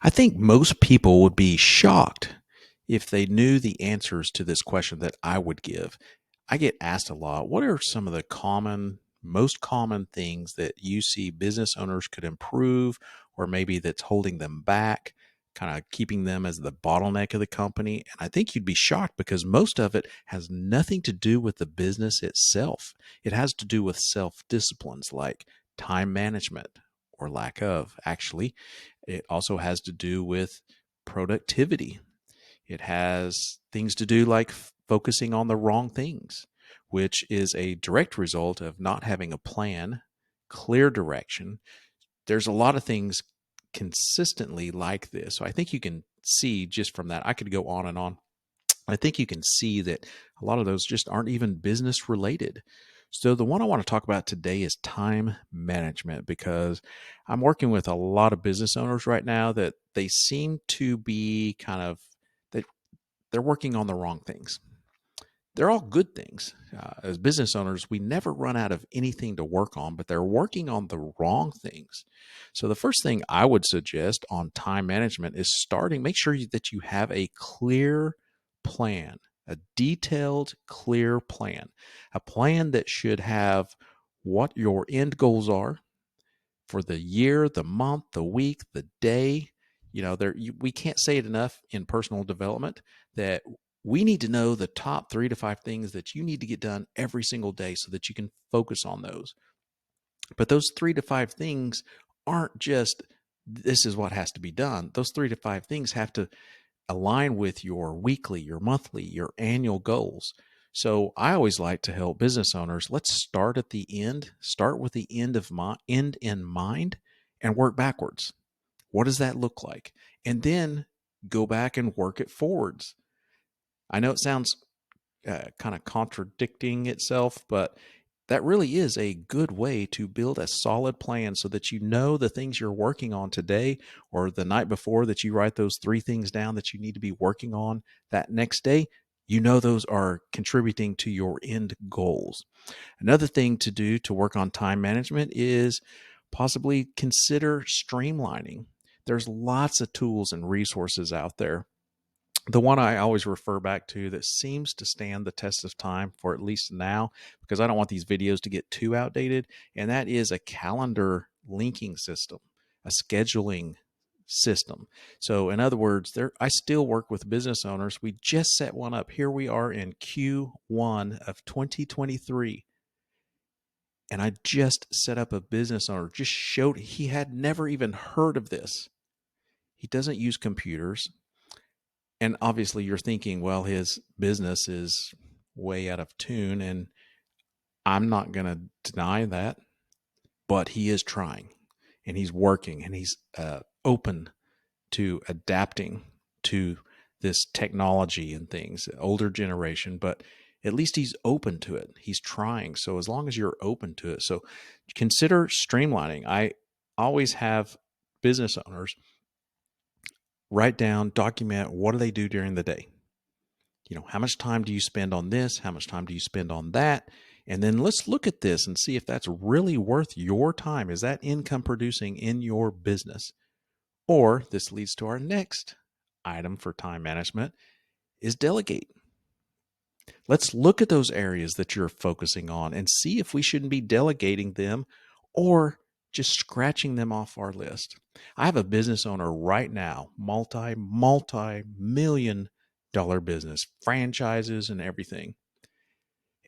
I think most people would be shocked if they knew the answers to this question that I would give. I get asked a lot, what are some of the most common things that you see business owners could improve, or maybe that's holding them back, kind of keeping them as the bottleneck of the company? And I think you'd be shocked because most of it has nothing to do with the business itself. It has to do with self disciplines like time management or lack of, actually. It also has to do with productivity. It has things to do like focusing on the wrong things, which is a direct result of not having a plan, clear direction. There's a lot of things consistently like this. So I think you can see just from that. I could go on and on. I think you can see that a lot of those just aren't even business related. So, the one I want to talk about today is time management because I'm working with a lot of business owners right now that they seem to be they, they're working on the wrong things. They're all good things. As business owners, we never run out of anything to work on, but they're working on the wrong things. So, the first thing I would suggest on time management is make sure that you have a clear plan, a detailed, clear plan, a plan that should have what your end goals are for the year, the month, the week, the day. We can't say it enough in personal development that we need to know the top 3 to 5 things that you need to get done every single day so that you can focus on those. But those 3 to 5 things aren't just this is what has to be done. Those 3 to 5 things have to align with your weekly, your monthly, your annual goals. So I always like to help business owners. Let's start at the end, start with the end in mind and work backwards. What does that look like? And then go back and work it forwards. I know it sounds kind of contradicting itself, but that really is a good way to build a solid plan so that you know the things you're working on today or the night before, that you write those 3 things down that you need to be working on that next day. You know those are contributing to your end goals. Another thing to do to work on time management is possibly consider streamlining. There's lots of tools and resources out there. The one I always refer back to that seems to stand the test of time for at least now, because I don't want these videos to get too outdated, and that is a calendar linking system, a scheduling system. So in other words, I still work with business owners. We just set one up. Here we are in Q1 of 2023. And I just set up a business owner, just showed he had never even heard of this. He doesn't use computers. And obviously you're thinking, well, his business is way out of tune, and I'm not going to deny that, but he is trying and he's working and he's open to adapting to this technology and things, older generation, but at least he's open to it. He's trying. So as long as you're open to it, so consider streamlining. I always have business owners write down, document, what do they do during the day? How much time do you spend on this? How much time do you spend on that? And then let's look at this and see if that's really worth your time. Is that income producing in your business? Or this leads to our next item for time management is delegate. Let's look at those areas that you're focusing on and see if we shouldn't be delegating them or just scratching them off our list. I have a business owner right now, multi-million dollar business, franchises and everything.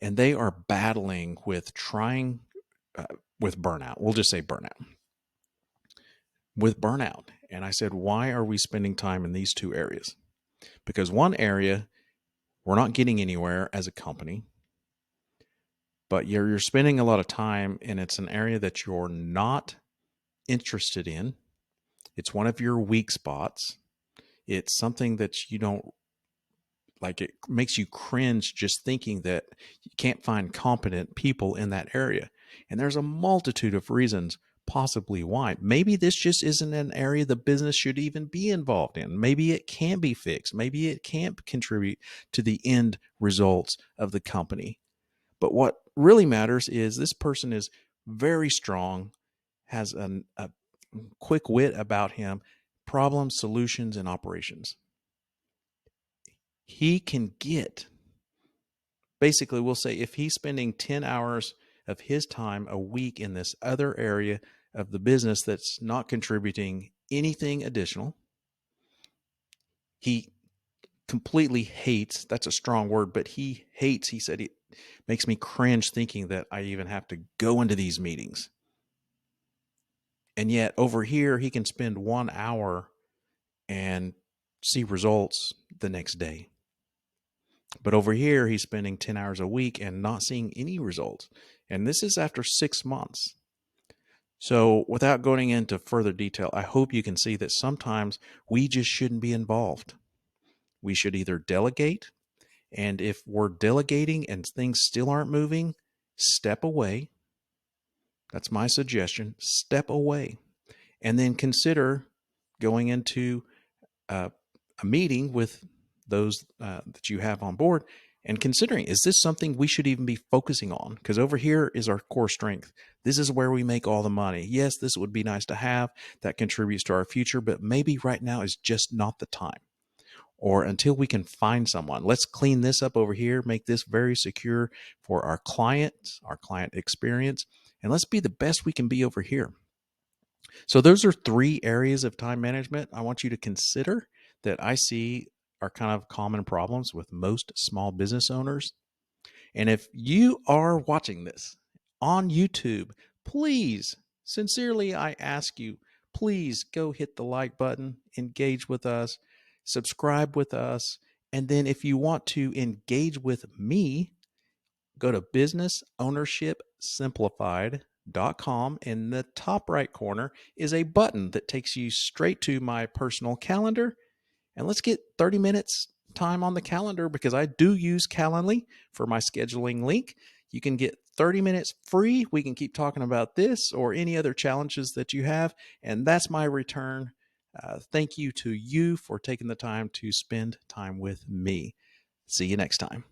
And they are battling with with burnout. We'll just say burnout. And I said, why are we spending time in these 2 areas? Because one area, we're not getting anywhere as a company, but you're spending a lot of time and it's an area that you're not interested in. It's one of your weak spots. It's something that you don't like. It makes you cringe just thinking that you can't find competent people in that area. And there's a multitude of reasons possibly why. Maybe this just isn't an area the business should even be involved in. Maybe it can be fixed. Maybe it can't contribute to the end results of the company. But what really matters is this person is very strong, has a quick wit about him, problems, solutions, and operations. He can get, basically, we'll say if he's spending 10 hours of his time a week in this other area of the business that's not contributing anything additional, he completely hates, that's a strong word, but he hates, he said, it makes me cringe thinking that I even have to go into these meetings. And yet over here, he can spend 1 hour and see results the next day. But over here, he's spending 10 hours a week and not seeing any results. And this is after 6 months. So without going into further detail, I hope you can see that sometimes we just shouldn't be involved. We should either delegate, and if we're delegating and things still aren't moving, step away. That's my suggestion. Step away. And then consider going into a meeting with those that you have on board and considering, is this something we should even be focusing on? Because over here is our core strength. This is where we make all the money. Yes, this would be nice to have. That contributes to our future, but maybe right now is just not the time. Or until we can find someone, let's clean this up over here, make this very secure for our clients, our client experience, and let's be the best we can be over here. So those are 3 areas of time management I want you to consider that I see are kind of common problems with most small business owners. And if you are watching this on YouTube, please, sincerely, I ask you, please go hit the like button, engage with us, subscribe with us. And then if you want to engage with me, go to businessownershipsimplified.com. In the top right corner is a button that takes you straight to my personal calendar. And let's get 30 minutes time on the calendar, because I do use Calendly for my scheduling link. You can get 30 minutes free. We can keep talking about this or any other challenges that you have. And that's my return. Thank you to you for taking the time to spend time with me. See you next time.